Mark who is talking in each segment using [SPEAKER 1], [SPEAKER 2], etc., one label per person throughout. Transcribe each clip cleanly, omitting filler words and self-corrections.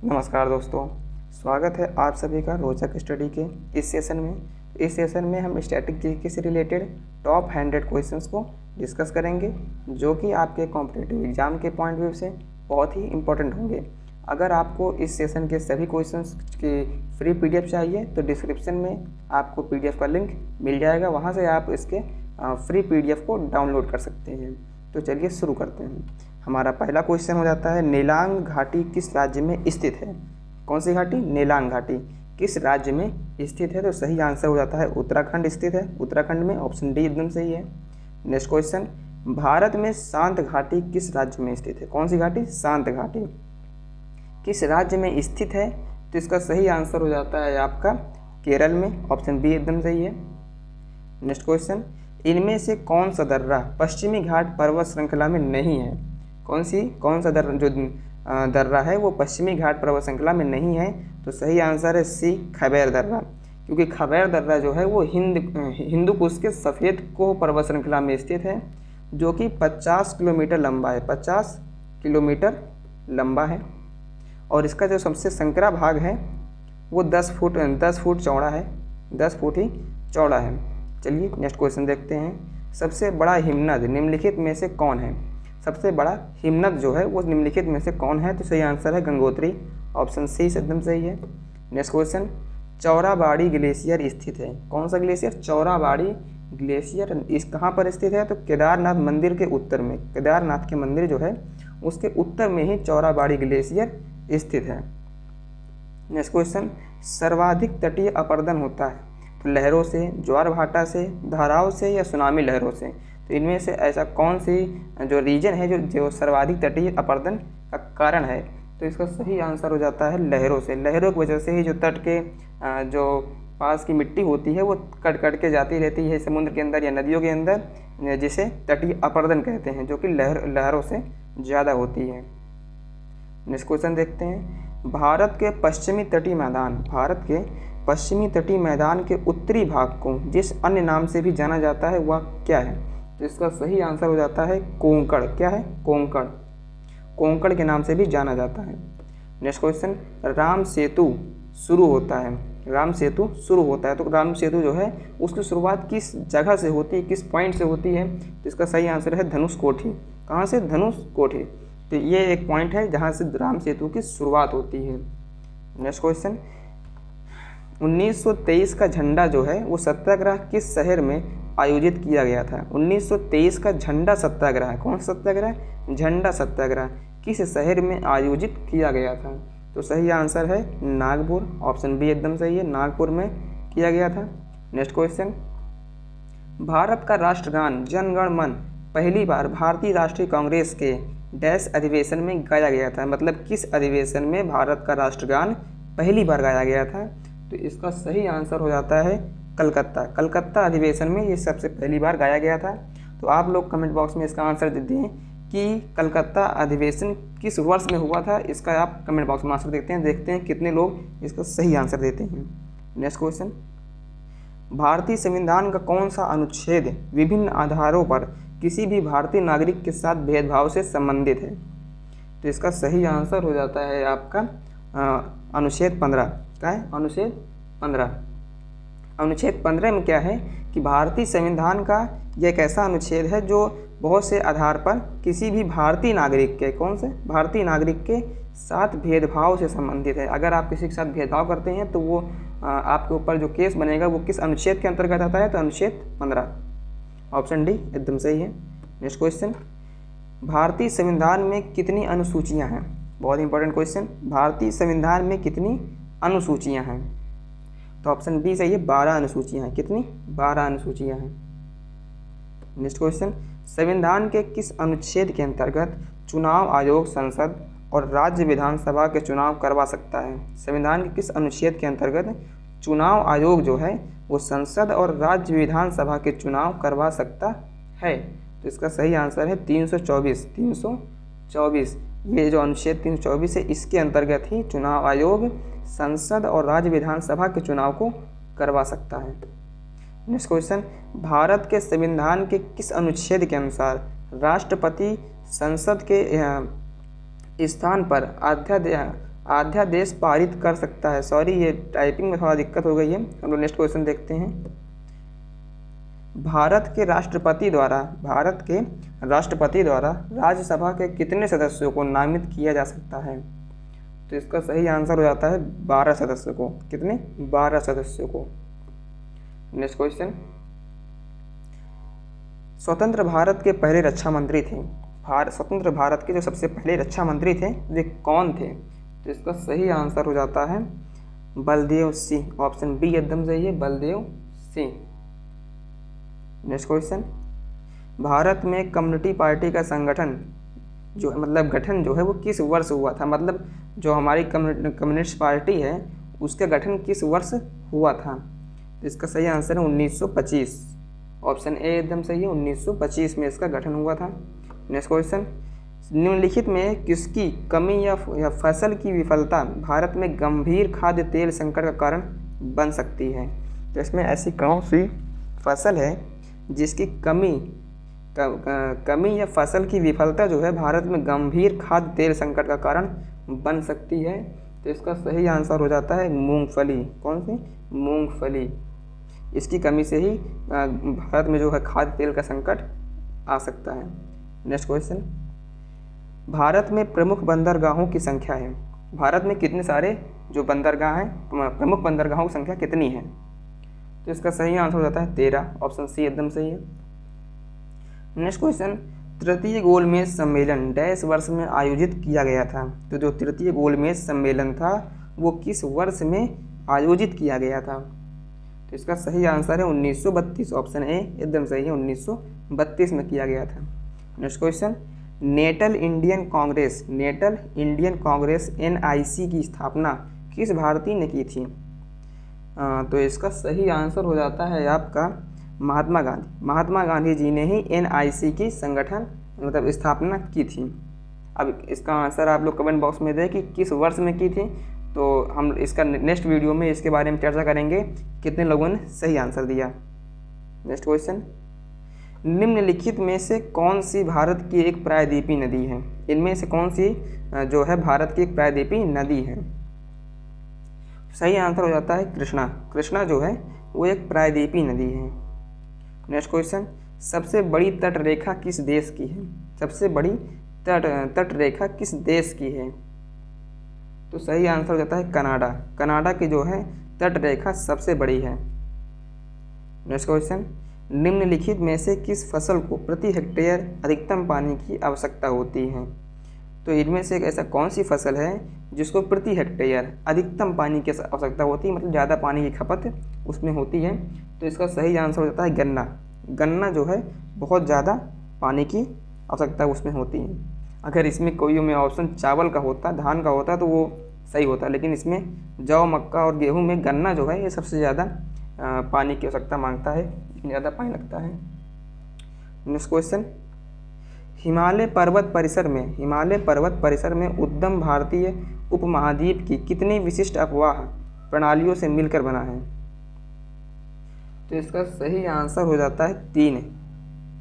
[SPEAKER 1] नमस्कार दोस्तों, स्वागत है आप सभी का रोचक स्टडी के इस सेशन में। इस सेशन में हम स्टैटिक जीके से रिलेटेड टॉप 100 क्वेश्चंस को डिस्कस करेंगे, जो कि आपके कॉम्पिटिटिव एग्जाम के पॉइंट व्यू से बहुत ही इंपॉर्टेंट होंगे। अगर आपको इस सेशन के सभी क्वेश्चंस की फ्री पीडीएफ चाहिए तो डिस्क्रिप्शन में आपको पीडीएफ का लिंक मिल जाएगा, वहाँ से आप इसके फ्री पीडीएफ को डाउनलोड कर सकते हैं। तो चलिए शुरू करते हैं। हमारा पहला क्वेश्चन हो जाता है, नेलांग घाटी किस राज्य में स्थित है? कौन सी घाटी? नेलांग घाटी किस राज्य में स्थित है? तो सही आंसर हो जाता है उत्तराखंड स्थित है। उत्तराखंड में ऑप्शन डी एकदम सही है। नेक्स्ट क्वेश्चन, भारत में शांत घाटी किस राज्य में स्थित है? कौन सी घाटी? शांत घाटी किस राज्य में स्थित है? तो इसका सही आंसर हो जाता है आपका केरल में। ऑप्शन बी एकदम सही है। नेक्स्ट क्वेश्चन, इनमें से कौन सा दर्रा पश्चिमी घाट पर्वत श्रृंखला में नहीं है? कौन सा दर्रा है वो पश्चिमी घाट पर्वत श्रृंखला में नहीं है? तो सही आंसर है सी, खैबर दर्रा। क्योंकि खैबर दर्रा जो है वो हिंदू कुश के सफ़ेद कोह पर्वत श्रृंखला में स्थित है, जो कि 50 किलोमीटर लंबा है। 50 किलोमीटर लंबा है और इसका जो सबसे संकरा भाग है वो 10 फुट चौड़ा है। 10 फुट ही चौड़ा है। चलिए नेक्स्ट क्वेश्चन देखते हैं। सबसे बड़ा हिमनद निम्नलिखित में से कौन है? सबसे बड़ा हिमनद जो है वो निम्नलिखित में से कौन है? तो सही आंसर है गंगोत्री। ऑप्शन सी एकदम सही है। नेक्स्ट क्वेश्चन, चौराबाड़ी ग्लेशियर स्थित है। कौन सा ग्लेशियर? चौराबाड़ी ग्लेशियर इस कहाँ पर स्थित है? तो केदारनाथ मंदिर के उत्तर में। केदारनाथ के मंदिर जो है उसके उत्तर में ही चौराबाड़ी ग्लेशियर स्थित है। नेक्स्ट क्वेश्चन, सर्वाधिक तटीय अपरदन होता है तो लहरों से, ज्वार भाटा से, धाराओं से या सुनामी लहरों से? तो इनमें से ऐसा कौन सी जो रीजन है जो सर्वाधिक तटीय अपरदन का कारण है? तो इसका सही आंसर हो जाता है लहरों से। लहरों की वजह से ही जो तट के जो पास की मिट्टी होती है वो कट के जाती रहती है समुद्र के अंदर या नदियों के अंदर, जिसे तटीय अपरदन कहते हैं, जो कि लहरों से ज़्यादा होती है। नेक्स्ट क्वेश्चन देखते हैं। भारत के पश्चिमी तटीय मैदान के उत्तरी भाग को जिस अन्य नाम से भी जाना जाता है वह क्या है? तो इसका सही आंसर हो जाता है कोंकण। क्या है? कोंकण। कोंकण के नाम से भी जाना जाता है। नेक्स्ट क्वेश्चन, राम सेतु शुरू होता है तो राम सेतु जो है उसकी शुरुआत किस जगह से होती है, किस पॉइंट से होती है? तो इसका सही आंसर है धनुषकोटी। कहाँ से? धनुषकोटी। तो ये एक पॉइंट है जहाँ से राम सेतु की शुरुआत होती है। नेक्स्ट क्वेश्चन, 1923 का झंडा जो है वो सत्याग्रह किस शहर में आयोजित किया गया था? 1923 का झंडा सत्याग्रह, कौन सा सत्याग्रह? झंडा सत्याग्रह किस शहर में आयोजित किया गया था? तो सही आंसर है नागपुर। ऑप्शन बी एकदम सही है, नागपुर में किया गया था। नेक्स्ट क्वेश्चन, भारत का राष्ट्रगान जन गण मन पहली बार भारतीय राष्ट्रीय कांग्रेस के डैश अधिवेशन में गाया गया था? मतलब किस अधिवेशन में भारत का राष्ट्रगान पहली बार गाया गया था? तो इसका सही आंसर हो जाता है कलकत्ता अधिवेशन में ये सबसे पहली बार गाया गया था। तो आप लोग कमेंट बॉक्स में इसका आंसर दे दें कि कलकत्ता अधिवेशन किस वर्ष में हुआ था। इसका आप कमेंट बॉक्स में आंसर देखते हैं कितने लोग इसका सही आंसर देते हैं। नेक्स्ट क्वेश्चन, भारतीय संविधान का कौन सा अनुच्छेद विभिन्न आधारों पर किसी भी भारतीय नागरिक के साथ भेदभाव से संबंधित है? तो इसका सही आंसर हो जाता है आपका अनुच्छेद 15। क्या है? अनुच्छेद 15। अनुच्छेद 15 में क्या है कि भारतीय संविधान का यह एक ऐसा अनुच्छेद है जो बहुत से आधार पर किसी भी भारतीय नागरिक के, कौन से? भारतीय नागरिक के साथ भेदभाव से संबंधित है। अगर आप किसी के साथ भेदभाव करते हैं तो वो आपके ऊपर जो केस बनेगा वो किस अनुच्छेद के अंतर्गत आता है? तो अनुच्छेद 15। ऑप्शन डी एकदम सही है। नेक्स्ट क्वेश्चन, भारतीय संविधान में कितनी अनुसूचियां हैं? बहुत इंपॉर्टेंट क्वेश्चन। भारतीय संविधान में कितनी अनुसूचियां हैं? तो ऑप्शन बी सही है, 12 अनुसूचियां हैं। कितनी? 12 अनुसूचियां हैं। नेक्स्ट क्वेश्चन, संविधान के किस अनुच्छेद के अंतर्गत चुनाव आयोग संसद और राज्य विधानसभा के चुनाव करवा सकता है? संविधान के किस अनुच्छेद के अंतर्गत चुनाव आयोग जो है वो संसद और राज्य विधानसभा के चुनाव करवा सकता है? तो इसका सही आंसर है 324। 324 ये जो अनुच्छेद 324 है इसके अंतर्गत ही चुनाव आयोग संसद और राज्य विधानसभा के चुनाव को करवा सकता है। नेक्स्ट क्वेश्चन, भारत के संविधान के किस अनुच्छेद के अनुसार राष्ट्रपति संसद के स्थान पर अध्यादेश पारित कर सकता है। सॉरी, ये टाइपिंग में थोड़ा दिक्कत हो गई है। हम लोग नेक्स्ट क्वेश्चन देखते हैं। भारत के राष्ट्रपति द्वारा राज्यसभा के कितने सदस्यों को नामित किया जा सकता है? तो इसका सही आंसर हो जाता है 12 सदस्यों को। कितने? 12 सदस्यों को। नेक्स्ट क्वेश्चन, स्वतंत्र भारत के पहले रक्षा मंत्री थे। स्वतंत्र भारत के जो सबसे पहले रक्षा मंत्री थे वे कौन थे? तो इसका सही आंसर हो जाता है बलदेव सिंह। ऑप्शन बी एकदम सही है, बलदेव सिंह। नेक्स्ट क्वेश्चन, भारत में कम्युनिटी पार्टी का संगठन जो मतलब गठन जो है वो किस वर्ष हुआ था? मतलब जो हमारी कम्युनिस्ट पार्टी है उसका गठन किस वर्ष हुआ था? तो इसका सही आंसर है 1925। ऑप्शन ए एकदम सही है, 1925 में इसका गठन हुआ था। नेक्स्ट क्वेश्चन, निम्नलिखित में किसकी कमी या फसल की विफलता भारत में गंभीर खाद्य तेल संकट का कारण बन सकती है? तो इसमें ऐसी कौन सी फसल है जिसकी कमी या फसल की विफलता जो है भारत में गंभीर खाद्य तेल संकट का कारण बन सकती है? तो इसका सही आंसर हो जाता है मूंगफली। कौन सी? मूंगफली। इसकी कमी से ही भारत में जो है खाद्य तेल का संकट आ सकता है। नेक्स्ट क्वेश्चन, भारत में प्रमुख बंदरगाहों की संख्या है। भारत में कितने सारे जो बंदरगाह हैं, प्रमुख बंदरगाहों की संख्या कितनी है? तो इसका सही आंसर हो जाता है 13। ऑप्शन सी एकदम सही है। नेक्स्ट क्वेश्चन, तृतीय गोलमेज सम्मेलन डैश वर्ष में आयोजित किया गया था। तो जो तृतीय गोलमेज सम्मेलन था वो किस वर्ष में आयोजित किया गया था? तो इसका सही आंसर है 1932। ऑप्शन ए एकदम सही है, 1932 में किया गया था। Next question, Natal Indian Congress NIC की स्थापना किस भारतीय ने की थी? तो इसका सही आंसर हो जाता है आपका महात्मा गांधी। महात्मा गांधी जी ने ही NIC की संगठन मतलब स्थापना की थी। अब इसका आंसर आप लोग कमेंट बॉक्स में दें कि किस वर्ष में की थी। तो हम इसका नेक्स्ट वीडियो में इसके बारे में चर्चा करेंगे कितने लोगों ने सही आंसर दिया। नेक्स्ट क्वेश्चन, निम्नलिखित में से कौन सी भारत की एक प्रायद्वीपीय नदी है? इनमें से कौन सी जो है भारत की एक प्रायद्वीपीय नदी है? सही आंसर हो जाता है कृष्णा। कृष्णा जो है वो एक प्रायद्वीपीय नदी है। नेक्स्ट क्वेश्चन, सबसे बड़ी तट रेखा किस देश की है? सबसे बड़ी तट रेखा किस देश की है? तो सही आंसर हो जाता है कनाडा। कनाडा की जो है तट रेखा सबसे बड़ी है। नेक्स्ट क्वेश्चन, निम्नलिखित में से किस फसल को प्रति हेक्टेयर अधिकतम पानी की आवश्यकता होती है? तो इनमें से एक ऐसा कौन सी फसल है जिसको प्रति हेक्टेयर अधिकतम पानी की आवश्यकता होती है, मतलब ज़्यादा पानी की खपत उसमें होती है? तो इसका सही आंसर हो जाता है गन्ना। गन्ना जो है बहुत ज़्यादा पानी की आवश्यकता उसमें होती है। अगर इसमें कोई में ऑप्शन चावल का होता, धान का होता तो वो सही होता, लेकिन इसमें जौ, मक्का और गेहूं में गन्ना जो है ये सबसे ज़्यादा पानी की आवश्यकता मांगता है, ज़्यादा पानी लगता है। नेक्स्ट क्वेश्चन, हिमालय पर्वत परिसर में उद्गम भारतीय उपमहाद्वीप की कितनी विशिष्ट अपवाह प्रणालियों से मिलकर बना है? तो इसका सही आंसर हो जाता है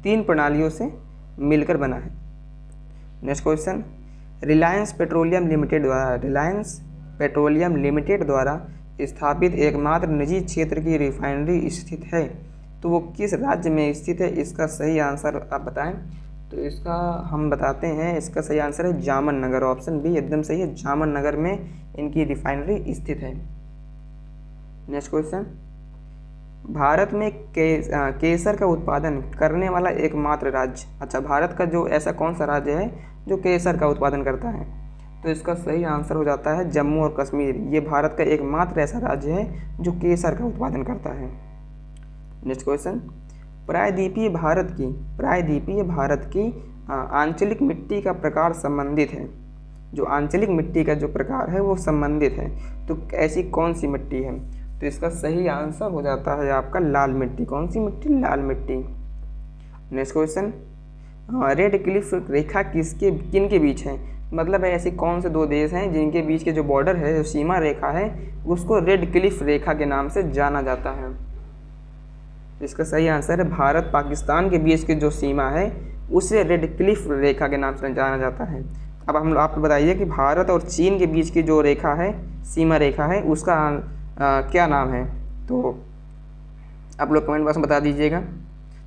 [SPEAKER 1] 3 प्रणालियों से मिलकर बना है। Next question, Reliance petroleum limited द्वारा स्थापित एकमात्र निजी क्षेत्र की रिफाइनरी स्थित है, तो वो किस राज्य में स्थित है? इसका सही आंसर आप बताएं। तो इसका हम बताते हैं, इसका सही आंसर है जामनगर। ऑप्शन बी एकदम सही है, जामनगर में इनकी रिफाइनरी स्थित है। नेक्स्ट क्वेश्चन, भारत में केसर का उत्पादन करने वाला एकमात्र राज्य। अच्छा, भारत का जो ऐसा कौन सा राज्य है जो केसर का उत्पादन करता है? तो इसका सही आंसर हो जाता है जम्मू और कश्मीर। ये भारत का एकमात्र ऐसा राज्य है जो केसर का उत्पादन करता है। नेक्स्ट क्वेश्चन, प्रायद्वीपीय भारत की आंचलिक मिट्टी का प्रकार संबंधित है। जो आंचलिक मिट्टी का जो प्रकार है वो संबंधित है, तो ऐसी कौन सी मिट्टी है? तो इसका सही आंसर हो जाता है आपका लाल मिट्टी। कौन सी मिट्टी? लाल मिट्टी। नेक्स्ट क्वेश्चन, रेड क्लिफ रेखा किनके बीच है? मतलब ऐसे कौन से 2 देश हैं जिनके बीच के जो बॉर्डर है, जो सीमा रेखा है, उसको रेड क्लिफ रेखा के नाम से जाना जाता है? इसका सही आंसर है भारत पाकिस्तान के बीच की जो सीमा है उसे रेड क्लिफ रेखा के नाम से जाना जाता है। अब हम आप बताइए कि भारत और चीन के बीच की जो रेखा है, सीमा रेखा है, उसका क्या नाम है? तो आप लोग कमेंट बॉक्स में बता दीजिएगा।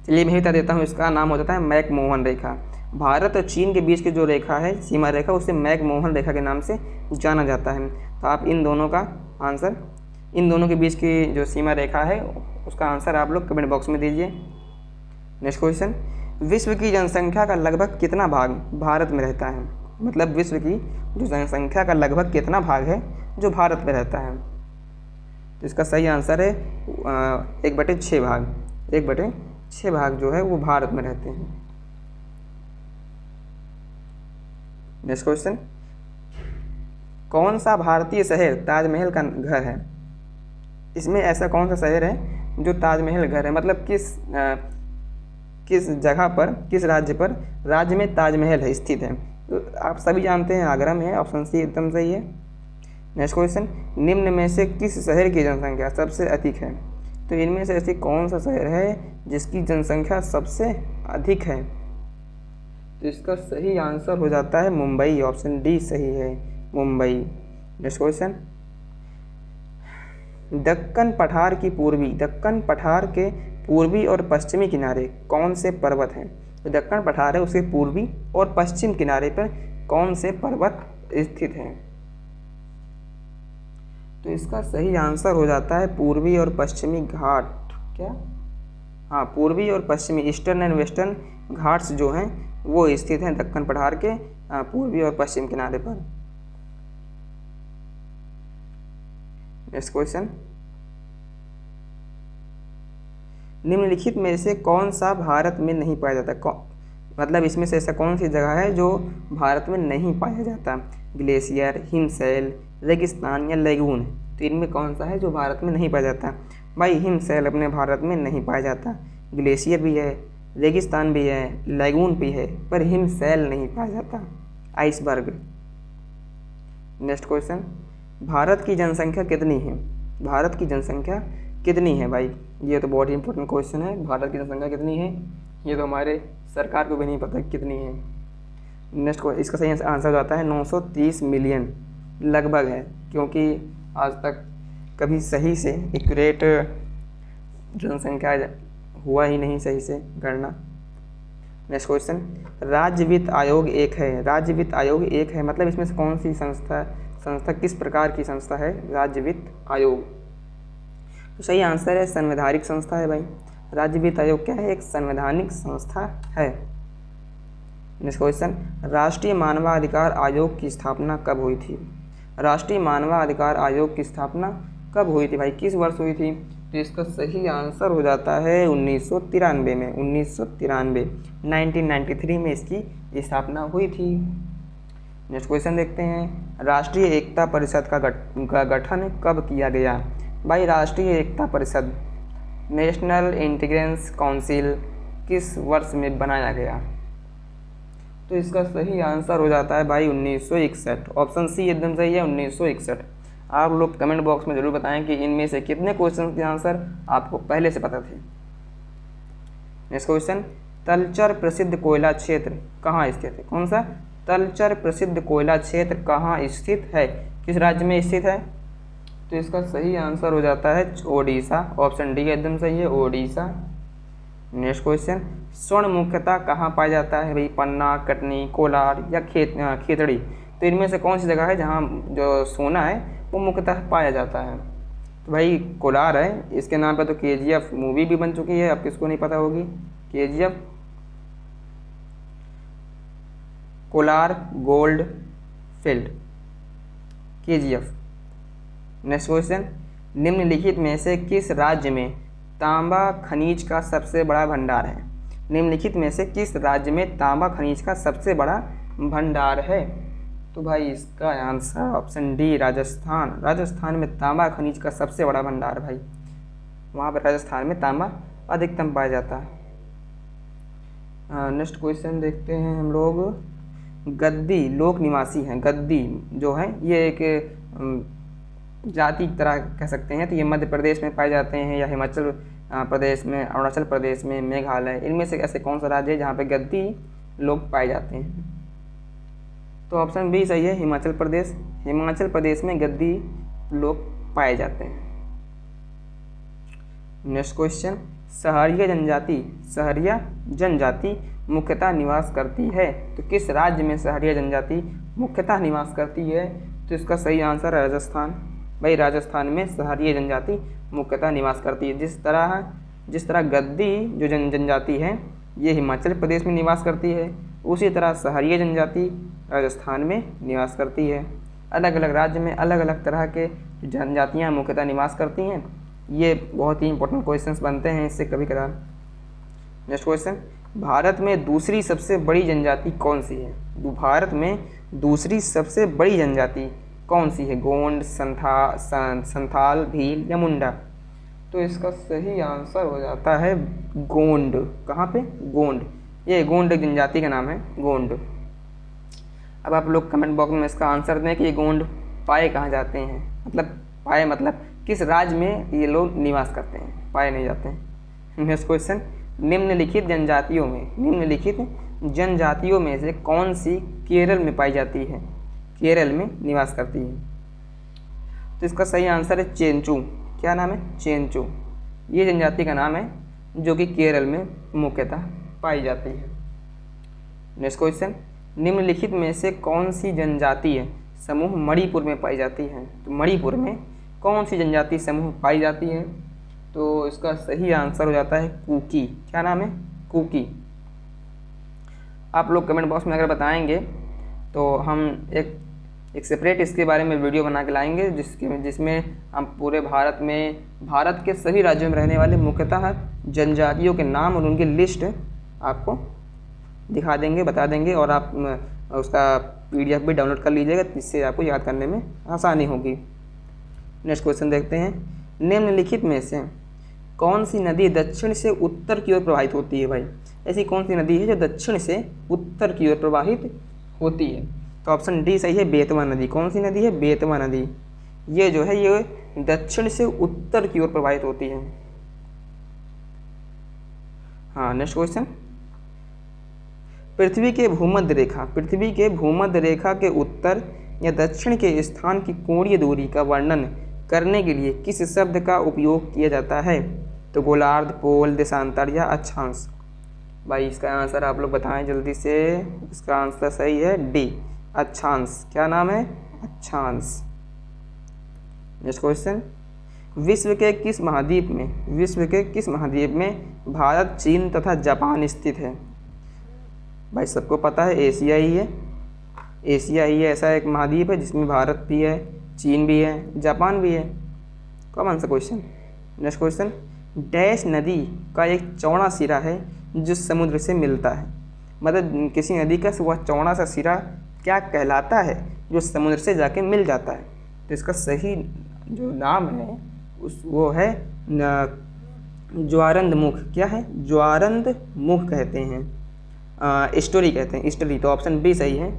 [SPEAKER 1] चलिए मैं बता देता हूँ, इसका नाम हो जाता है मैकमोहन रेखा। भारत और चीन के बीच की जो रेखा है, सीमा रेखा, उसे मैकमोहन रेखा के नाम से जाना जाता है। तो आप इन दोनों का आंसर, इन दोनों के बीच की जो सीमा रेखा है उसका आंसर आप लोग कमेंट बॉक्स में दीजिए। नेक्स्ट क्वेश्चन, विश्व की जनसंख्या का लगभग कितना भाग भारत में रहता है? मतलब विश्व की जो जनसंख्या का लगभग कितना भाग है जो भारत में रहता है? तो इसका सही आंसर है 1/6 भाग। 1/6 भाग जो है वो भारत में रहते हैं। नेक्स्ट क्वेश्चन, कौन सा भारतीय शहर ताजमहल का घर है? इसमें ऐसा कौन सा शहर है जो ताजमहल घर है? मतलब किस जगह पर, किस राज्य में ताजमहल है स्थित है? तो आप सभी जानते हैं आगरा में है। ऑप्शन सी एकदम सही है। नेक्स्ट क्वेश्चन, निम्न में से किस शहर की जनसंख्या सबसे अधिक है? तो इनमें से ऐसी कौन सा शहर है जिसकी जनसंख्या सबसे अधिक है? तो इसका सही आंसर हो जाता है मुंबई। ऑप्शन डी सही है, मुंबई। नेक्स्ट क्वेश्चन, दक्कन पठार के पूर्वी और पश्चिमी किनारे कौन से पर्वत हैं? तो दक्कन पठार है, उसके पूर्वी और पश्चिम किनारे पर कौन से पर्वत स्थित हैं? तो इसका सही आंसर हो जाता है पूर्वी और पश्चिमी घाट। क्या? हाँ, पूर्वी और पश्चिमी, ईस्टर्न एंड वेस्टर्न घाट्स जो हैं वो स्थित हैं दक्कन पठार के पूर्वी और पश्चिम किनारे पर। नेक्स्ट क्वेश्चन, निम्नलिखित में से कौन सा भारत में नहीं पाया जाता? मतलब इसमें से ऐसा कौन सी जगह है जो भारत में नहीं पाया जाता? ग्लेशियर, हिमशैल, रेगिस्तान या लैगून? तो इनमें कौन सा है जो भारत में नहीं पाया जाता? भाई हिमशैल अपने भारत में नहीं पाया जाता। ग्लेशियर भी है, रेगिस्तान भी है, लैगून भी है, पर हिमशैल नहीं पाया जाता, आइसबर्ग। नेक्स्ट क्वेश्चन, भारत की जनसंख्या कितनी है? भारत की जनसंख्या कितनी है भाई? ये तो बहुत ही इंपॉर्टेंट क्वेश्चन है। भारत की जनसंख्या कितनी है? ये तो हमारे सरकार को भी नहीं पता कितनी है। नेक्स्ट इसका सही आंसर हो जाता है 930 मिलियन लगभग है, क्योंकि आज तक कभी सही से एक्यूरेट जनसंख्या हुआ ही नहीं सही से गणना। नेक्स्ट क्वेश्चन, राज्य वित्त आयोग एक है। राज्य वित्त आयोग एक है, मतलब इसमें से कौन सी संस्था किस प्रकार की संस्था है? राज्य वित्त आयोग। तो सही आंसर है संवैधानिक संस्था है भाई। राज्य वित्त आयोग क्या है? एक संवैधानिक संस्था है। नेक्स्ट क्वेश्चन, राष्ट्रीय मानवाधिकार आयोग की स्थापना कब हुई थी? राष्ट्रीय मानवाधिकार आयोग की स्थापना कब हुई थी भाई? किस वर्ष हुई थी? तो इसका सही आंसर हो जाता है 1993 में। 1993 में इसकी स्थापना हुई थी। नेक्स्ट क्वेश्चन देखते हैं, राष्ट्रीय एकता परिषद का गठन कब किया गया? भाई राष्ट्रीय Ekta Parishad, national integrins council, किस वर्ष में बनाया गया? तो इसका सही आंसर हो जाता है भाई 1961। ऑप्शन सी एकदम सही है, 1961। आप लोग कमेंट बॉक्स में ज़रूर बताएं कि इनमें से कितने क्वेश्चन के आंसर आपको पहले से पता थे। नेक्स्ट क्वेश्चन, तलचर प्रसिद्ध कोयला क्षेत्र कहाँ स्थित है? कौन सा? तलचर प्रसिद्ध कोयला क्षेत्र कहाँ स्थित है? किस राज्य में स्थित है? तो इसका सही आंसर हो जाता है ओडिशा। ऑप्शन डी एकदम सही है, ओडिशा। नेक्स्ट क्वेश्चन, स्वर्ण मुख्यतः कहाँ पाया जाता है भाई? पन्ना, कटनी, कोलार या खेतड़ी? तो इनमें से कौन सी जगह है जहाँ जो सोना है वो मुख्यतः पाया जाता है? तो भाई कोलार है। इसके नाम पर तो KGF मूवी भी बन चुकी है, अब किसको नहीं पता होगी? KGF, Kolar gold field, KGF। Next question, निम्नलिखित में से किस राज्य में तांबा खनिज का सबसे बड़ा भंडार है? निम्नलिखित में से किस राज्य में तांबा खनिज का सबसे बड़ा भंडार है? तो भाई इसका answer option D, Rajasthan. Rajasthan में तांबा खनिज का सबसे बड़ा भंडार भाई, वहाँ पर राजस्थान में तांबा अधिकतम पाया जाता है। नेक्स्ट क्वेश्चन देखते हैं हम लोग, गद्दी लोक निवासी हैं। गद्दी जो है ये एक जाति की तरह कह सकते हैं। तो ये मध्य प्रदेश में पाए जाते हैं या हिमाचल प्रदेश में, अरुणाचल प्रदेश में, मेघालय, इनमें से ऐसे कौन सा राज्य है जहाँ पे गद्दी लोग पाए जाते हैं? तो ऑप्शन बी सही है, हिमाचल प्रदेश। हिमाचल प्रदेश में गद्दी लोग पाए जाते हैं। नेक्स्ट क्वेश्चन, सहरिया जनजाति मुख्यतः निवास करती है। तो किस राज्य में सहरिया जनजाति मुख्यतः निवास करती है? तो इसका सही आंसर है राजस्थान। भाई राजस्थान में सहरिया जनजाति मुख्यतः निवास करती है। जिस तरह गद्दी जो जनजाति है ये हिमाचल प्रदेश में निवास करती है, उसी तरह सहरिया जनजाति राजस्थान में निवास करती है। अलग अलग राज्य में अलग अलग तरह के जनजातियाँ मुख्यतः निवास करती हैं। ये बहुत ही इंपॉर्टेंट क्वेश्चंस बनते हैं इससे कभी कभार। नेक्स्ट क्वेश्चन, भारत में दूसरी सबसे बड़ी जनजाति कौन सी है? भारत में दूसरी सबसे बड़ी जनजाति कौन सी है? गोंड, संथाल, भील या मुंडा? तो इसका सही आंसर हो जाता है गोंड। कहाँ पे? गोंड। ये गोंड जनजाति का नाम है, गोंड। अब आप लोग कमेंट बॉक्स में इसका आंसर दें कि ये गोंड पाए कहाँ जाते हैं, मतलब किस राज्य में ये लोग निवास करते हैं, पाए नहीं जाते हैं। नेक्स्ट क्वेश्चन, निम्नलिखित जनजातियों में से कौन सी केरल में पाई जाती है? केरल में निवास करती है। तो इसका सही आंसर है चेंचू। क्या नाम है? चेंचू। ये जनजाति का नाम है जो कि केरल में मुख्यतः पाई जाती है। नेक्स्ट क्वेश्चन, निम्नलिखित में से कौन सी जनजाति है समूह मणिपुर में पाई जाती है? तो मणिपुर में कौन सी जनजाति समूह पाई जाती है? तो इसका सही आंसर हो जाता है कुकी। क्या नाम है? कुकी। आप लोग कमेंट बॉक्स में अगर बताएंगे तो हम एक सेपरेट इसके बारे में वीडियो बना के लाएंगे जिसमें हम पूरे भारत के सभी राज्यों में रहने वाले मुख्यतः जनजातियों के नाम और उनकी लिस्ट आपको दिखा देंगे, बता देंगे, और आप उसका PDF भी डाउनलोड कर लीजिएगा, जिससे आपको याद करने में आसानी होगी। नेक्स्ट क्वेश्चन देखते हैं, निम्नलिखित में से कौन सी नदी दक्षिण से उत्तर की ओर प्रवाहित होती है? भाई ऐसी कौन सी नदी है जो दक्षिण से उत्तर की ओर प्रवाहित होती है? तो ऑप्शन डी सही है, बेतवा नदी। कौन सी नदी है? बेतवा नदी। ये जो है ये दक्षिण से उत्तर की ओर प्रवाहित होती है। हाँ, नेक्स्ट क्वेश्चन, पृथ्वी के भूमध्य रेखा के उत्तर या दक्षिण के स्थान की कोणीय दूरी का वर्णन करने के लिए किस शब्द का उपयोग किया जाता है? तो गोलार्ध, पोल, देशांतर या अक्षांश? भाई इसका आंसर आप लोग बताएं जल्दी से। इसका आंसर सही है डी, अक्षांश। क्या नाम है? अक्षांश। नेक्स्ट क्वेश्चन, विश्व के किस महाद्वीप में भारत, चीन तथा जापान स्थित है? भाई सबको पता है एशिया ही है। ऐसा एक महाद्वीप है जिसमें भारत भी है, चीन भी है, जापान भी है। कॉमन सा क्वेश्चन। नेक्स्ट क्वेश्चन, डैश नदी का एक चौड़ा सिरा है जो समुद्र से मिलता है? मतलब किसी नदी का वह चौड़ा सा सिरा क्या कहलाता है जो समुद्र से जाके मिल जाता है? तो इसका सही जो नाम है वो है ज्वारंद मुख। क्या है? ज्वारंद मुख कहते हैं, स्टोरी कहते हैं, स्टोरी। तो ऑप्शन बी सही है।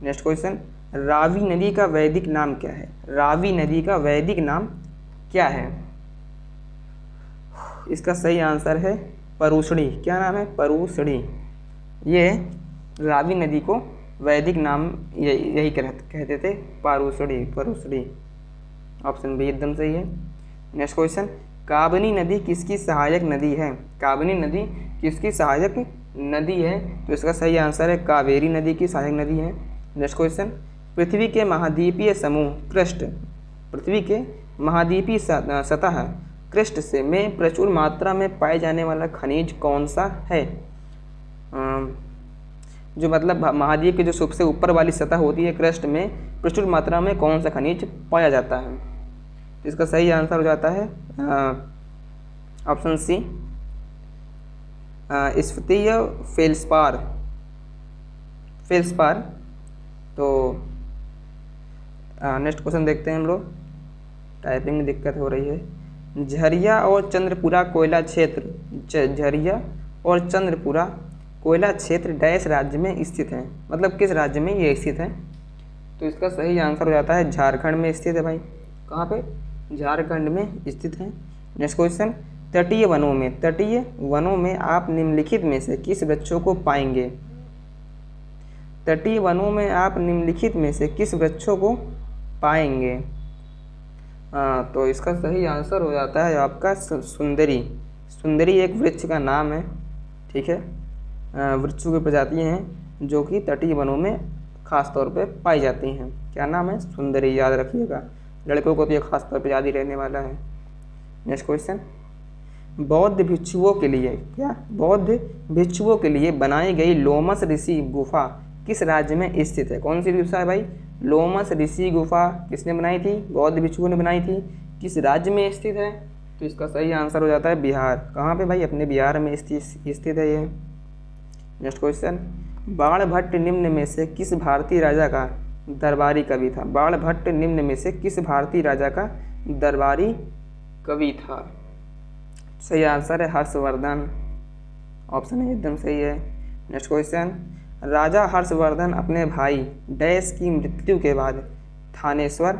[SPEAKER 1] नेक्स्ट क्वेश्चन, रावी नदी का वैदिक नाम क्या है? रावी नदी का वैदिक नाम क्या है? इसका सही आंसर है परुषणी। क्या नाम है? परुषणी। ये रावी नदी को वैदिक नाम यही कहते थे, परुषणी। ऑप्शन बी एकदम सही है। नेक्स्ट क्वेश्चन, काबनी नदी किसकी सहायक नदी है? काबनी नदी किसकी सहायक नदी है? तो इसका सही आंसर है कावेरी नदी की सहायक नदी है। नेक्स्ट क्वेश्चन, पृथ्वी के महाद्वीपीय समूह क्रस्ट, पृथ्वी के महाद्वीपीय सतह क्रस्ट से में प्रचुर मात्रा में पाए जाने वाला खनिज कौन सा है? जो मतलब महाद्वीप के जो सबसे ऊपर वाली सतह होती है क्रस्ट में प्रचुर मात्रा में कौन सा खनिज पाया जाता है? इसका सही आंसर हो जाता है ऑप्शन सी, स्फीतीय फेल्सपार। तो नेक्स्ट क्वेश्चन देखते हैं हम लोग। टाइपिंग में दिक्कत हो रही है। झरिया और चंद्रपुरा कोयला क्षेत्र डैश राज्य में स्थित है? मतलब किस राज्य में ये स्थित है? तो इसका सही आंसर हो जाता है झारखंड में स्थित है। भाई कहाँ पे? झारखंड में स्थित है। नेक्स्ट क्वेश्चन, तटीय वनों में आप निम्नलिखित में से किस वृक्षों को पाएंगे? तटीय वनों में आप निम्नलिखित में से किस वृक्षों को पाएंगे? तो इसका सही आंसर हो जाता है आपका सुंदरी। सुंदरी एक वृक्ष का नाम है, ठीक है। वृक्षों की प्रजातियाँ हैं जो कि तटीय वनों में खास तौर पे पाई जाती हैं। क्या नाम है? सुंदरी, याद रखिएगा। लड़कों को तो ये खास तौर पे याद ही रहने वाला है। नेक्स्ट क्वेश्चन, बौद्ध भिक्षुओं के लिए बौद्ध भिक्षुओं के लिए बनाई गई लोमस ऋषि गुफा किस राज्य में स्थित है? कौन सी गुफा है भाई? लोमस ऋषि गुफा किसने बनाई थी? बौद्ध भिक्षुओं ने बनाई थी। किस राज्य में स्थित है? तो इसका सही आंसर हो जाता है बिहार। कहाँ पे भाई? अपने बिहार में स्थित है ये। नेक्स्ट क्वेश्चन, बाणभट्ट निम्न में से किस भारतीय राजा का दरबारी कवि था? बाणभट्ट निम्न में से किस भारतीय राजा का दरबारी कवि था? सही आंसर है हर्षवर्धन। ऑप्शन है एकदम सही है। नेक्स्ट क्वेश्चन, राजा हर्षवर्धन अपने भाई डैश की मृत्यु के बाद थानेश्वर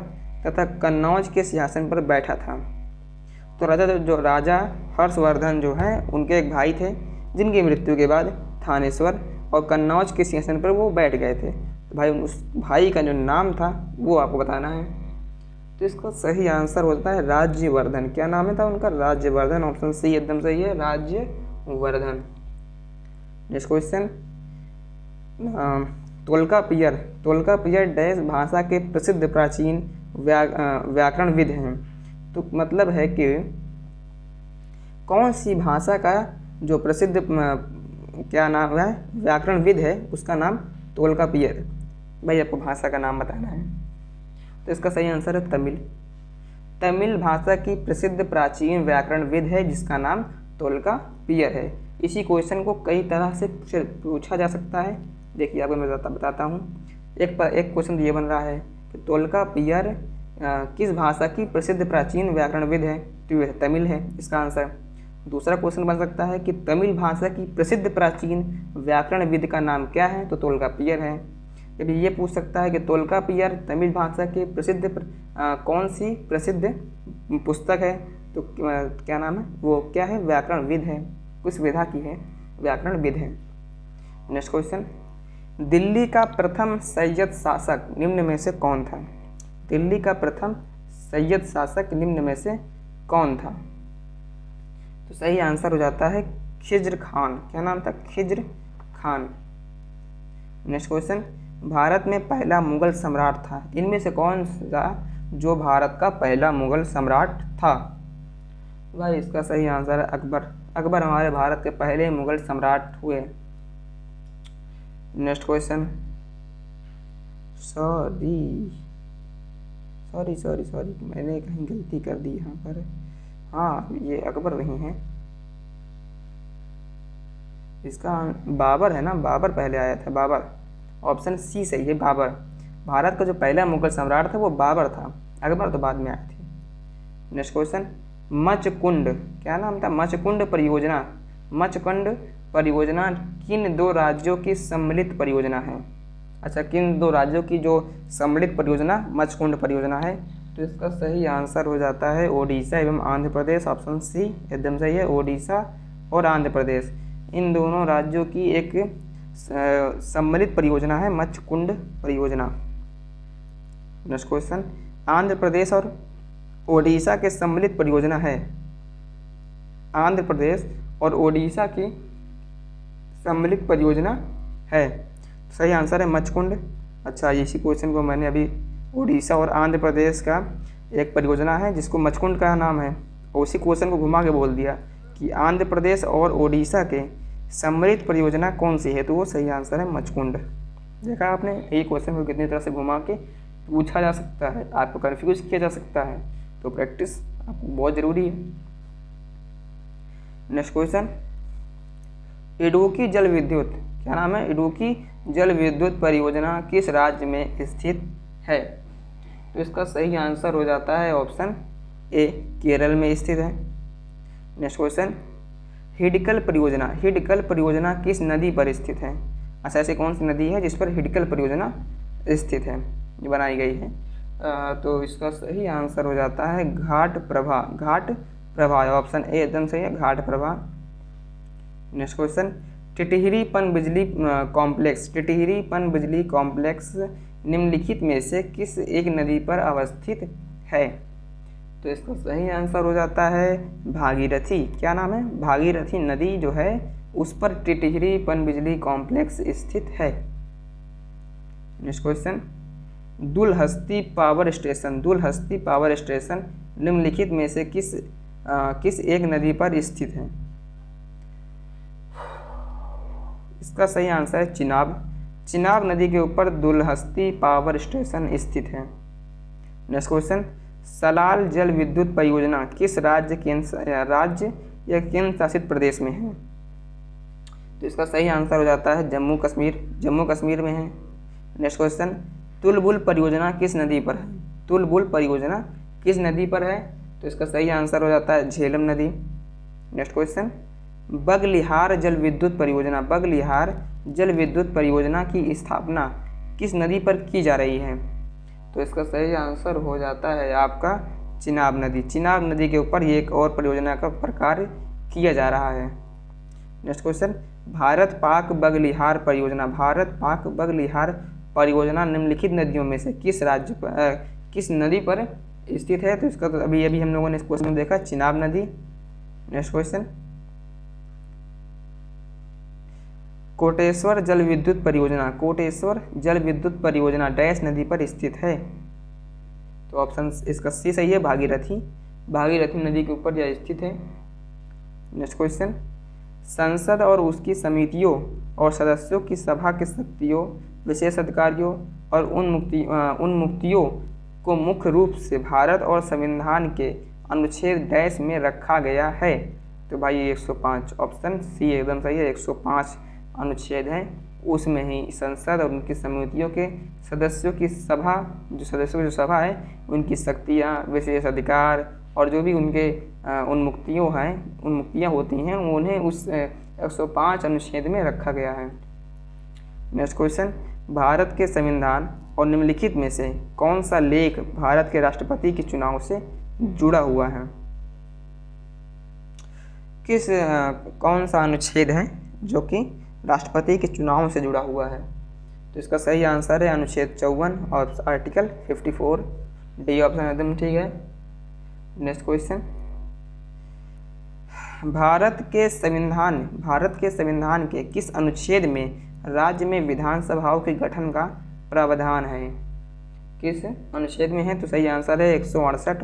[SPEAKER 1] तथा कन्नौज के सिंहासन पर बैठा था। तो राजा हर्षवर्धन जो है उनके एक भाई थे जिनकी मृत्यु के बाद थानेश्वर और कन्नौज के सिंहासन पर वो बैठ गए थे। तो भाई उस भाई का जो नाम था वो आपको बताना है। तो इसका सही आंसर होता है राज्यवर्धन। क्या नाम है था उनका? राज्यवर्धन। ऑप्शन सी एकदम सही है, राज्यवर्धन। नेक्स्ट क्वेश्चन, तोल्कापियर डैश भाषा के प्रसिद्ध प्राचीन व्याकरणविद हैं। तो मतलब है कि कौन सी भाषा का जो प्रसिद्ध क्या नाम है व्याकरणविद है उसका नाम तोल्कापियर। भाई आपको भाषा का नाम बताना है। तो इसका सही आंसर है तमिल। तमिल भाषा की प्रसिद्ध प्राचीन व्याकरणविद है जिसका नाम तोल्कापियर है। इसी क्वेश्चन को कई तरह से पूछा जा सकता है। देखिए आपको मैं बताता हूँ। एक क्वेश्चन ये बन रहा है कि तोल्कापियर किस भाषा की प्रसिद्ध प्राचीन व्याकरणविद है? तो यह तमिल है इसका आंसर। दूसरा क्वेश्चन बन सकता है कि तमिल भाषा की प्रसिद्ध प्राचीन व्याकरणविद का नाम क्या है? तो तोल्कापियर है। अभी ये पूछ सकता है कि तोल्कापियर तमिल भाषा के प्रसिद्ध कौन सी प्रसिद्ध पुस्तक है? तो क्या नाम है वो? क्या है? व्याकरणविद है, किस विधा की है? व्याकरणविद है। नेक्स्ट क्वेश्चन, दिल्ली का प्रथम सैयद शासक निम्न में से कौन था? दिल्ली का प्रथम सैयद शासक निम्न में से कौन था? तो सही आंसर हो जाता है खिज्र खान। क्या नाम था? खिज्र खान। नेक्स्ट क्वेश्चन, भारत में पहला मुगल सम्राट था, इनमें से कौन सा जो भारत का पहला मुगल सम्राट था? भाई इसका सही आंसर है अकबर। अकबर हमारे भारत के पहले मुगल सम्राट हुए। नेक्स्ट क्वेश्चन, सॉरी मैंने कहीं गलती कर दी यहाँ पर। हाँ ये अकबर नहीं है, इसका बाबर है ना, बाबर पहले आया था, बाबर। ऑप्शन सी सही है, बाबर। भारत का जो पहला मुगल सम्राट था वो बाबर था, अकबर तो बाद में आए थे। नेक्स्ट क्वेश्चन, मचकुंड, क्या नाम था? मचकुंड परियोजना। मचकुंड परियोजना किन दो राज्यों की सम्मिलित परियोजना है? अच्छा, किन दो राज्यों की जो सम्मिलित परियोजना मचकुंड परियोजना है? तो इसका सही आंसर हो जाता है ओडिशा एवं आंध्र प्रदेश। ऑप्शन सी एकदम सही है, ओडिशा और आंध्र प्रदेश, इन दोनों राज्यों की एक सम्मिलित परियोजना है मचकुंड परियोजना। नेक्स्ट क्वेश्चन, आंध्र प्रदेश और ओडिशा के सम्मिलित परियोजना है। आंध्र प्रदेश और ओडिशा की सम्मिलित परियोजना है। सही आंसर है मचकुंड। अच्छा, इसी क्वेश्चन को मैंने अभी ओडिशा और आंध्र प्रदेश का एक परियोजना है जिसको मचकुंड का नाम है, और उसी क्वेश्चन को घुमा के बोल दिया कि आंध्र प्रदेश और ओडिशा के सम्मिलित परियोजना कौन सी है, तो वो सही आंसर है मचकुंड। देखा आपने, ये क्वेश्चन को कितनी तरह से घुमा के पूछा जा सकता है, आपको कन्फ्यूज किया जा सकता है, तो प्रैक्टिस आपको बहुत ज़रूरी है। नेक्स्ट क्वेश्चन, इडुक्की जल विद्युत, क्या नाम है? इडुक्की जल विद्युत परियोजना किस राज्य में स्थित है? तो इसका सही आंसर हो जाता है ऑप्शन ए, केरल में स्थित है। नेक्स्ट क्वेश्चन, हिडकल परियोजना, हिडकल परियोजना किस नदी पर स्थित है? अच्छा, ऐसी कौन सी नदी है जिस पर हिडकल परियोजना स्थित है, ये बनाई गई है? तो इसका सही आंसर हो जाता है घाट प्रभा। घाट प्रभा, ऑप्शन ए एकदम सही है, घाट प्रभा। नेक्स्ट क्वेश्चन, टिटहिरी पन बिजली कॉम्प्लेक्स निम्नलिखित में से किस एक नदी पर अवस्थित है? तो इसका सही आंसर हो जाता है भागीरथी। क्या नाम है? भागीरथी नदी जो है उस पर टिटहिरी पनबिजली कॉम्प्लेक्स स्थित है। Next question, Dulhasti power station निम्नलिखित में से किस एक नदी पर स्थित है? इसका सही आंसर है चिनाब नदी के ऊपर दुलहस्ती पावर स्टेशन स्थित है। नेक्स्ट क्वेश्चन, सलाल जल विद्युत परियोजना किस राज्य या केंद्र शासित प्रदेश में है? तो इसका सही आंसर हो जाता है जम्मू कश्मीर में है। नेक्स्ट क्वेश्चन, तुलबुल परियोजना किस नदी पर है? तो इसका सही आंसर हो जाता है झेलम नदी। नेक्स्ट क्वेश्चन, बगलिहार जल विद्युत परियोजना की स्थापना किस नदी पर की जा रही है? तो इसका सही आंसर हो जाता है आपका चिनाब नदी के ऊपर ये एक और परियोजना का प्रकार किया जा रहा है। नेक्स्ट क्वेश्चन, भारत पाक बगलिहार परियोजना निम्नलिखित नदियों में से किस नदी पर स्थित है? तो इसका तो अभी हम लोगों ने इस क्वेश्चन में देखा चिनाब नदी। नेक्स्ट क्वेश्चन, कोटेश्वर जल विद्युत परियोजना डैश नदी पर स्थित है? तो ऑप्शन इसका सी सही है, भागीरथी नदी के ऊपर यह स्थित है। नेक्स्ट क्वेश्चन, संसद और उसकी समितियों और सदस्यों की सभा के शक्तियों, विशेष अधिकारियों और उन्मुक्तियों को मुख्य रूप से भारत और संविधान के अनुच्छेद डैश में रखा गया है? तो भाई 105, ऑप्शन सी एकदम सही है। 105 अनुच्छेद हैं, उसमें ही संसद और उनकी समितियों के सदस्यों की सभा है, उनकी शक्तियाँ, विशेष अधिकार और जो भी उनके उन्मुक्तियाँ होती हैं उन्हें उस 105 अनुच्छेद में रखा गया है। नेक्स्ट क्वेश्चन, भारत के संविधान और निम्नलिखित में से कौन सा लेख भारत के राष्ट्रपति के चुनाव से जुड़ा हुआ है? कौन सा अनुच्छेद है जो कि राष्ट्रपति के चुनाव से जुड़ा हुआ है? तो इसका सही आंसर है अनुच्छेद 54 और आर्टिकल 54, डी ऑप्शन एकदम ठीक है। नेक्स्ट क्वेश्चन, भारत के संविधान के किस अनुच्छेद में राज्य में विधानसभाओं के गठन का प्रावधान है? किस अनुच्छेद में है? तो सही आंसर है 168,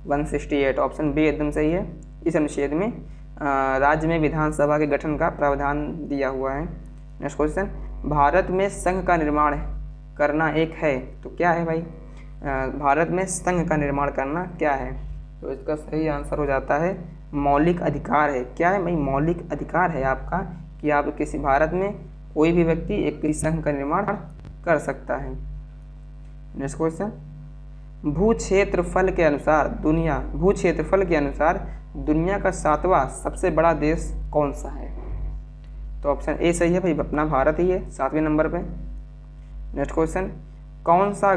[SPEAKER 1] 168, ऑप्शन बी एकदम सही है। इस अनुच्छेद में राज्य में विधानसभा के गठन का प्रावधान दिया हुआ है। नेक्स्ट क्वेश्चन, भारत में संघ का निर्माण करना एक है, तो क्या है भाई? भारत में संघ का निर्माण करना क्या है? तो इसका सही आंसर हो जाता है मौलिक अधिकार है। क्या है भाई? मौलिक अधिकार है आपका कि आप किसी भारत में कोई भी व्यक्ति एक संघ का निर्माण कर सकता है। नेक्स्ट क्वेश्चन, भूक्षेत्रफल के अनुसार दुनिया का 7वां सबसे बड़ा देश कौन सा है? तो ऑप्शन ए सही है भाई, अपना भारत ही है 7वें नंबर पे। नेक्स्ट क्वेश्चन, कौन सा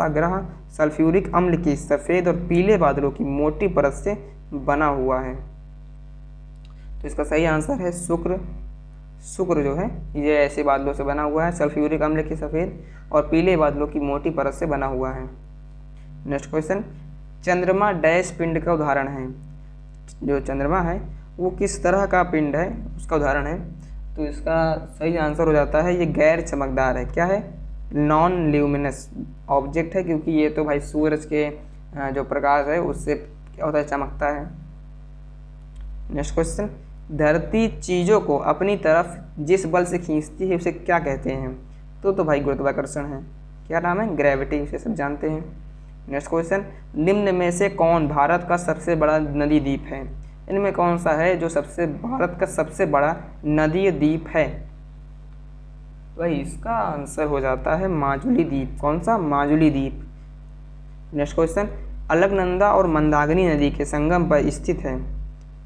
[SPEAKER 1] ग्रह सल्फ्यूरिक अम्ल की सफ़ेद और पीले बादलों की मोटी परत से बना हुआ है? तो इसका सही आंसर है शुक्र जो है ये ऐसे बादलों से बना हुआ है, सल्फ्यूरिक अम्ल की सफ़ेद और पीले बादलों की मोटी परत से बना हुआ है। नेक्स्ट क्वेश्चन, चंद्रमा डैश पिंड का उदाहरण है? जो चंद्रमा है वो किस तरह का पिंड है, उसका उदाहरण है? तो इसका सही आंसर हो जाता है ये गैर चमकदार है। क्या है? नॉन ल्यूमिनस ऑब्जेक्ट है, क्योंकि ये तो भाई सूरज के जो प्रकाश है उससे क्या होता है, चमकता है। नेक्स्ट क्वेश्चन, धरती चीज़ों को अपनी तरफ जिस बल से खींचती है उसे क्या कहते हैं? तो भाई गुरुत्वाकर्षण है। क्या नाम है? ग्रेविटी, इसे सब जानते हैं। नेक्स्ट क्वेश्चन, निम्न में से कौन भारत का सबसे बड़ा नदी द्वीप है? इनमें कौन सा है जो भारत का सबसे बड़ा नदी द्वीप है? भाई इसका आंसर हो जाता है माजुली द्वीप। कौन सा? माजुली द्वीप। नेक्स्ट क्वेश्चन, अलकनंदा और मंदाकिनी नदी के संगम पर स्थित है।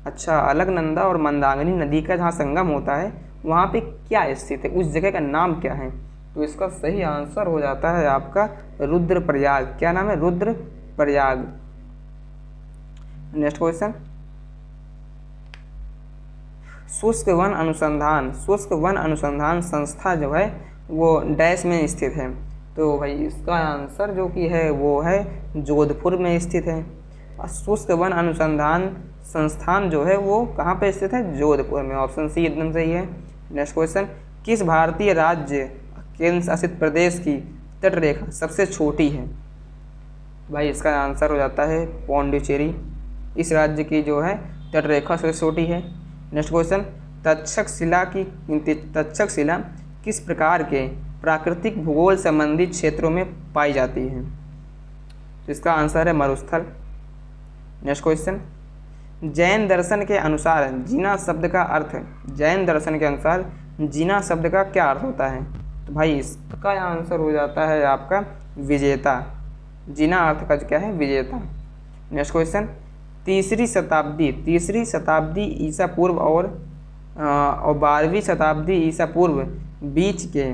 [SPEAKER 1] अच्छा, अलकनंदा और मंदाकिनी नदी का जहाँ संगम होता है वहाँ पे क्या स्थित है, उस जगह का नाम क्या है? तो इसका सही आंसर हो जाता है आपका रुद्रप्रयाग। क्या नाम है? रुद्रप्रयाग। नेक्स्ट क्वेश्चन, शुष्क वन अनुसंधान संस्था जो है वो डैश में स्थित है। तो भाई इसका आंसर जो कि है वो है जोधपुर में स्थित है। और शुष्क वन अनुसंधान संस्थान जो है वो कहाँ पे स्थित है? जोधपुर में। ऑप्शन सी एकदम सही है। नेक्स्ट क्वेश्चन, किस भारतीय राज्य केंद्र शासित प्रदेश की तटरेखा सबसे छोटी है? भाई इसका आंसर हो जाता है पौंडीचेरी। इस राज्य की जो है तटरेखा सबसे छोटी है। नेक्स्ट क्वेश्चन, तक्षक शिला किस प्रकार के प्राकृतिक भूगोल संबंधी क्षेत्रों में पाई जाती है? तो इसका आंसर है मरुस्थल। नेक्स्ट क्वेश्चन, जैन दर्शन के अनुसार जीना शब्द का क्या अर्थ होता है? तो भाई इसका आंसर हो जाता है आपका विजेता। जीना अर्थ का क्या है? विजेता। नेक्स्ट क्वेश्चन, तीसरी शताब्दी ईसा पूर्व और 12वीं शताब्दी ईसा पूर्व बीच के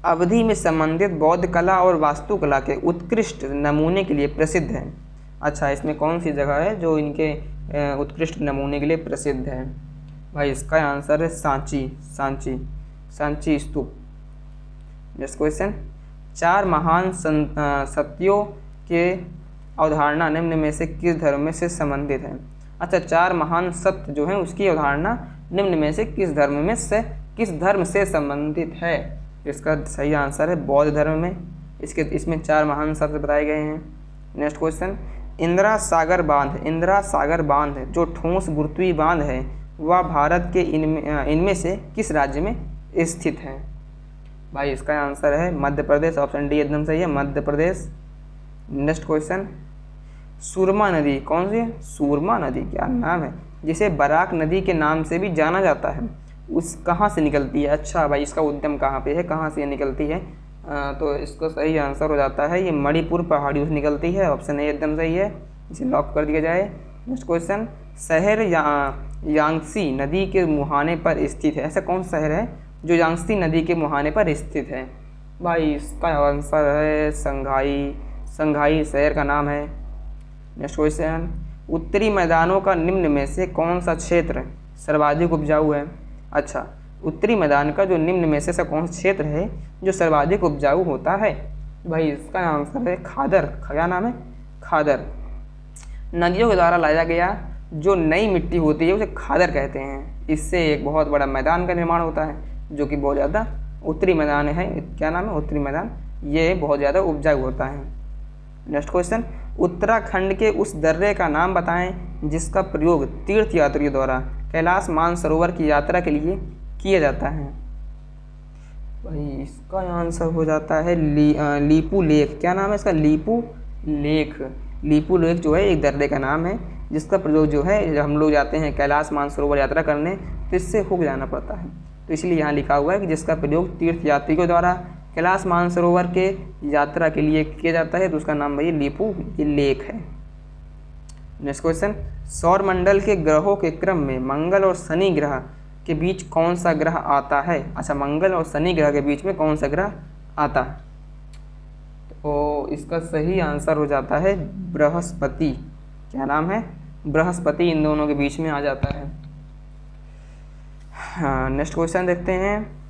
[SPEAKER 1] अवधि में संबंधित बौद्ध कला और वास्तुकला के उत्कृष्ट नमूने के लिए प्रसिद्ध है। अच्छा, इसमें कौन सी जगह है जो इनके उत्कृष्ट नमूने के लिए प्रसिद्ध है? भाई इसका आंसर है सांची स्तूप। नेक्स्ट क्वेश्चन, 4 महान सत्यों के अवधारणा निम्न में से किस धर्म से संबंधित है? अच्छा, 4 महान सत्य जो है उसकी अवधारणा निम्न में से किस धर्म से संबंधित है? इसका सही आंसर है बौद्ध धर्म में। इसमें 4 महान सत्य बताए गए हैं। नेक्स्ट क्वेश्चन, इंदिरा सागर बांध जो ठोस गुरुत्वीय बांध है वह भारत के इनमें से किस राज्य में स्थित है? भाई इसका आंसर है मध्य प्रदेश। ऑप्शन डी एकदम सही है, मध्य प्रदेश। नेक्स्ट क्वेश्चन, सुरमा नदी कौन सी है? सुरमा नदी क्या नाम है, जिसे बराक नदी के नाम से भी जाना जाता है, उस कहाँ से निकलती है? अच्छा भाई, इसका उद्गम कहाँ पे है, कहाँ से निकलती है? तो इसका सही आंसर हो जाता है ये मणिपुर पहाड़ियों से निकलती है। ऑप्शन ए एकदम सही है, इसे लॉक कर दिया जाए। नेक्स्ट क्वेश्चन, शहर यांगसी नदी के मुहाने पर स्थित है। ऐसा कौन सा शहर है जो यांगसी नदी के मुहाने पर स्थित है? भाई इसका आंसर है संघाई शहर का नाम है। नेक्स्ट क्वेश्चन, उत्तरी मैदानों का निम्न में से कौन सा क्षेत्र सर्वाधिक उपजाऊ है? अच्छा, उत्तरी मैदान का जो निम्न में से कौन सा क्षेत्र है जो सर्वाधिक उपजाऊ होता है? भाई इसका आंसर है खादर। क्या नाम है? खादर। नदियों के द्वारा लाया गया जो नई मिट्टी होती है उसे खादर कहते हैं। इससे एक बहुत बड़ा मैदान का निर्माण होता है जो कि बहुत ज़्यादा उत्तरी मैदान है। क्या नाम है? उत्तरी मैदान। ये बहुत ज़्यादा उपजाऊ होता है। नेक्स्ट क्वेश्चन, उत्तराखंड के उस दर्रे का नाम बताएं जिसका प्रयोग तीर्थयात्रियों द्वारा कैलाश मानसरोवर की यात्रा के लिए किया जाता है। भाई इसका आंसर हो जाता है लीपू लेक। क्या नाम है इसका? लीपू लेक जो है एक दर्रे का नाम है जिसका प्रयोग जो है जब हम लोग जाते हैं कैलाश मानसरोवर यात्रा करने तो इससे होके जाना पड़ता है, तो इसलिए यहाँ लिखा हुआ है कि जिसका प्रयोग तीर्थयात्रियों द्वारा कैलाश मानसरोवर के यात्रा के लिए किया जाता है, तो उसका नाम भाई लीपू लेक है। नेक्स्ट क्वेश्चन, सौरमंडल के ग्रहों के क्रम में मंगल और शनि ग्रह के बीच कौन सा ग्रह आता है? अच्छा, मंगल और शनि ग्रह के बीच में कौन सा ग्रह आता है? तो इसका सही आंसर हो जाता है बृहस्पति। क्या नाम है? बृहस्पति इन दोनों के बीच में आ जाता है। हाँ, नेक्स्ट क्वेश्चन देखते हैं,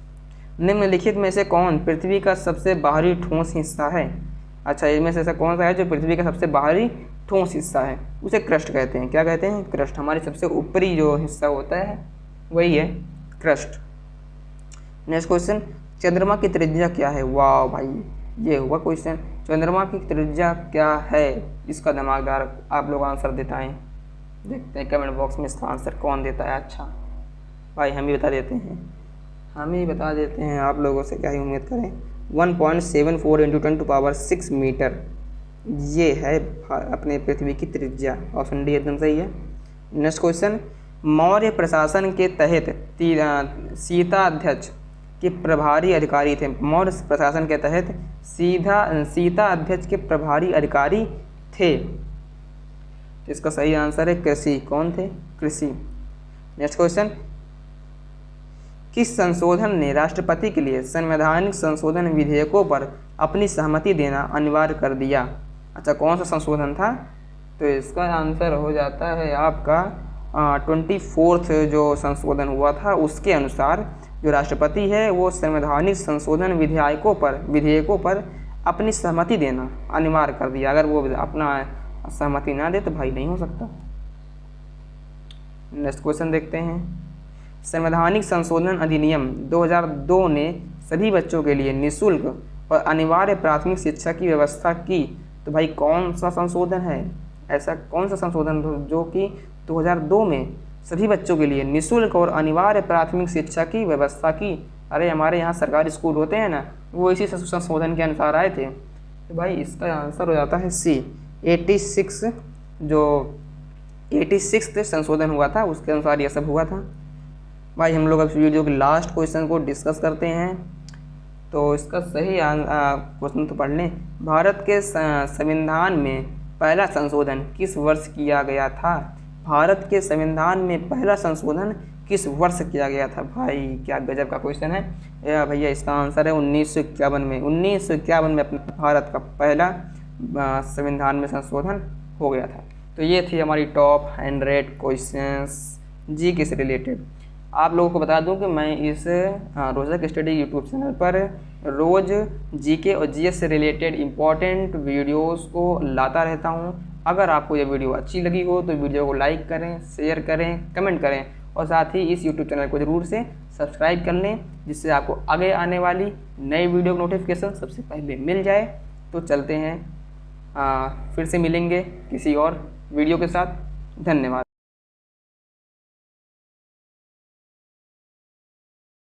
[SPEAKER 1] निम्नलिखित में से कौन पृथ्वी का सबसे बाहरी ठोस हिस्सा है? अच्छा, इनमें से ऐसा कौन सा है जो पृथ्वी का सबसे बाहरी ठोस हिस्सा है? उसे क्रस्ट कहते हैं। क्या कहते हैं? क्रस्ट। हमारे सबसे ऊपरी जो हिस्सा होता है वही है क्रस्ट। नेक्स्ट क्वेश्चन, चंद्रमा की त्रिज्या क्या है? वाह भाई, ये हुआ क्वेश्चन। चंद्रमा की त्रिज्या क्या है? इसका दिमागदार आप लोग आंसर देताएँ। देखते हैं कमेंट बॉक्स में इसका आंसर कौन देता है। अच्छा भाई, हम ही बता देते हैं, आप लोगों से क्या ही उम्मीद करें। 1.74 × 10⁶ मीटर ये है अपने पृथ्वी की त्रिज्या। ऑप्शन डी एकदम सही है। नेक्स्ट क्वेश्चन, मौर्य प्रशासन के तहत सीताध्यक्ष के प्रभारी अधिकारी थे। मौर्य प्रशासन के तहत सीताध्यक्ष के प्रभारी अधिकारी थे। इसका सही आंसर है कृषि। कौन थे? कृषि। नेक्स्ट क्वेश्चन, किस संशोधन ने राष्ट्रपति के लिए संवैधानिक संशोधन विधेयकों पर अपनी सहमति देना अनिवार्य कर दिया? अच्छा, कौन सा संशोधन था? तो इसका आंसर हो जाता है आपका 24 जो संशोधन हुआ था उसके अनुसार जो राष्ट्रपति है वो संवैधानिक संशोधन विधेयकों पर अपनी सहमति देना अनिवार्य कर दिया। अगर वो अपना सहमति ना दे तो भाई नहीं हो सकता। नेक्स्ट क्वेश्चन देखते हैं। संवैधानिक संशोधन अधिनियम 2002 ने सभी बच्चों के लिए निःशुल्क और अनिवार्य प्राथमिक शिक्षा की व्यवस्था की। तो भाई कौन सा संशोधन है, ऐसा कौन सा संशोधन जो कि 2002 में सभी बच्चों के लिए निःशुल्क और अनिवार्य प्राथमिक शिक्षा की व्यवस्था की? अरे हमारे यहाँ सरकारी स्कूल होते हैं ना, वो इसी संशोधन के अनुसार आए थे। तो भाई इसका आंसर हो जाता है सी, 86 जो 86 संशोधन हुआ था उसके अनुसार यह सब हुआ था। भाई हम लोग अब वीडियो के लास्ट क्वेश्चन को डिस्कस करते हैं। तो इसका सही क्वेश्चन तो पढ़ लें। भारत के संविधान में पहला संशोधन किस वर्ष किया गया था? भारत के संविधान में पहला संशोधन किस वर्ष किया गया था? भाई क्या गजब का क्वेश्चन है या भैया। इसका आंसर है 1951 में। 1951 में अपने भारत का पहला संविधान में संशोधन हो गया था। तो ये थी हमारी टॉप 100 क्वेश्चंस जीके से रिलेटेड। आप लोगों को बता दूं कि मैं इस रोजक स्टडी यूट्यूब चैनल पर रोज़ जीके और जीएस से रिलेटेड इम्पॉर्टेंट वीडियोस को लाता रहता हूं। अगर आपको ये वीडियो अच्छी लगी हो तो वीडियो को लाइक करें, शेयर करें, कमेंट करें और साथ ही इस यूट्यूब चैनल को ज़रूर से सब्सक्राइब कर लें, जिससे आपको आगे आने वाली नई वीडियो की नोटिफिकेशन सबसे पहले मिल जाए। तो चलते हैं, फिर से मिलेंगे किसी और वीडियो के साथ। धन्यवाद।